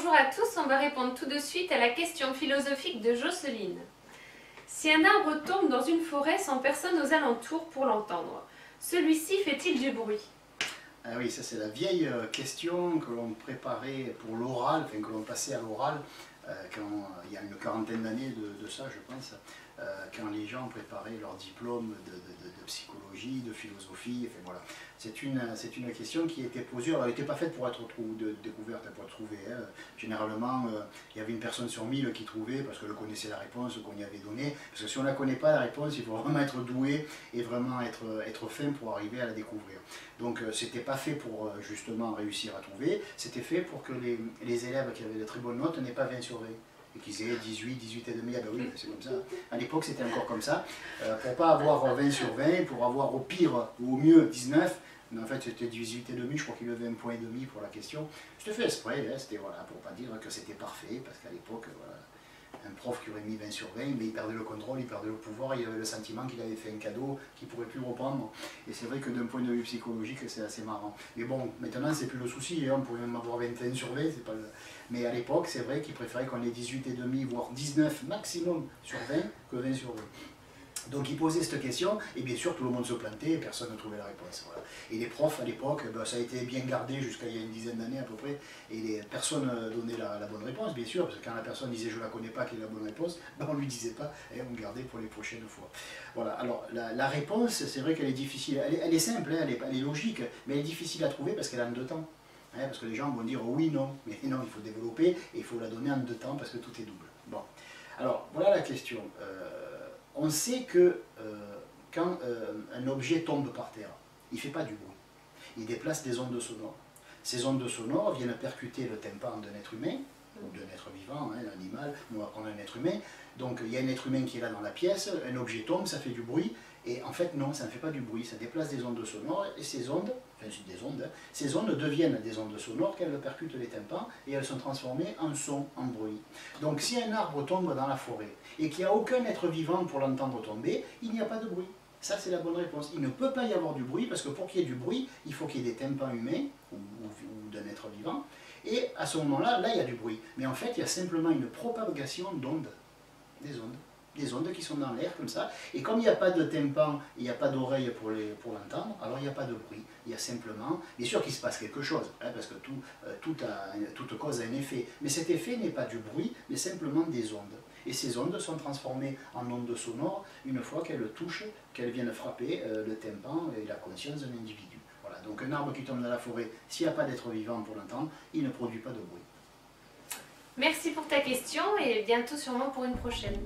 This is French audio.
Bonjour à tous, on va répondre tout de suite à la question philosophique de Jocelyne. Si un arbre tombe dans une forêt sans personne aux alentours pour l'entendre, celui-ci fait-il du bruit? Ah oui, ça c'est la vieille question que l'on préparait pour l'oral, enfin que l'on passait à l'oral, il y a une quarantaine d'années de ça je pense, quand les gens préparaient leur diplôme de psychologie, de philosophie, enfin voilà. C'est une question qui était posée, alors elle n'était pas faite pour être découverte, pour être trouvée. Hein. Généralement, il y avait une personne sur 1000 qui trouvait parce qu'elle connaissait la réponse qu'on y avait donnée. Parce que si on ne la connaît pas, la réponse, il faut vraiment être doué et vraiment être fin pour arriver à la découvrir. Donc c'était pas fait pour justement réussir à trouver, c'était fait pour que les élèves qui avaient de très bonnes notes n'aient pas 20 sur 20 et qu'ils aient 18, 18 et demi. Ah ben oui, c'est comme ça. À l'époque c'était encore comme ça. Pour ne pas avoir 20 sur 20, pour avoir au pire ou au mieux 19, mais en fait c'était 18 et demi, je crois qu'il avait un point et demi pour la question. Je te fais exprès, hein, c'était voilà, pour pas dire que c'était parfait, parce qu'à l'époque, voilà, un prof qui aurait mis 20 sur 20, mais il perdait le contrôle, il perdait le pouvoir, il avait le sentiment qu'il avait fait un cadeau qu'il ne pourrait plus reprendre. Et c'est vrai que d'un point de vue psychologique, c'est assez marrant. Mais bon, maintenant, c'est plus le souci, hein, on pourrait même avoir 21 sur 20, c'est pas le... Mais à l'époque, c'est vrai qu'il préférait qu'on ait 18 et demi, voire 19 maximum sur 20, que 20 sur 20. Donc il posait cette question, et bien sûr tout le monde se plantait, et personne ne trouvait la réponse. Voilà. Et les profs à l'époque, ben, ça a été bien gardé jusqu'à il y a une dizaine d'années à peu près, et personne ne donnait la bonne réponse, bien sûr, parce que quand la personne disait je ne la connais pas, quelle est la bonne réponse, ben, on ne lui disait pas, et on gardait pour les prochaines fois. Voilà, alors la réponse, c'est vrai qu'elle est difficile, elle est simple, hein, elle est logique, mais elle est difficile à trouver parce qu'elle est en deux temps. Hein, parce que les gens vont dire oui, non, mais non, il faut développer, et il faut la donner en deux temps parce que tout est double. Bon, alors voilà la question. On sait que quand un objet tombe par terre, il ne fait pas du bruit. Il déplace des ondes sonores. Ces ondes sonores viennent percuter le tympan d'un être humain, ou d'un être vivant, hein, un animal, nous on va prendre un être humain. Donc il y a un être humain qui est là dans la pièce, un objet tombe, ça fait du bruit, et en fait non, ça ne fait pas du bruit, ça déplace des ondes sonores, et ces ondes, enfin c'est des ondes, hein, ces ondes deviennent des ondes sonores qu'elles percutent les tympans, et elles sont transformées en son, en bruit. Donc si un arbre tombe dans la forêt, et qu'il n'y a aucun être vivant pour l'entendre tomber, il n'y a pas de bruit. Ça, c'est la bonne réponse. Il ne peut pas y avoir du bruit, parce que pour qu'il y ait du bruit, il faut qu'il y ait des tympans humains, ou d'un être vivant, et à ce moment-là, là, il y a du bruit. Mais en fait, il y a simplement une propagation d'ondes, des ondes qui sont dans l'air, comme ça, et comme il n'y a pas de tympan, il n'y a pas d'oreille pour l'entendre, alors il n'y a pas de bruit. Il y a simplement, bien sûr qu'il se passe quelque chose, hein, parce que toute cause a un effet, mais cet effet n'est pas du bruit, mais simplement des ondes. Et ces ondes sont transformées en ondes sonores une fois qu'elles touchent, qu'elles viennent frapper le tympan et la conscience d'un individu. Voilà. Donc un arbre qui tombe dans la forêt, s'il n'y a pas d'être vivant pour l'entendre, il ne produit pas de bruit. Merci pour ta question et bientôt sûrement pour une prochaine.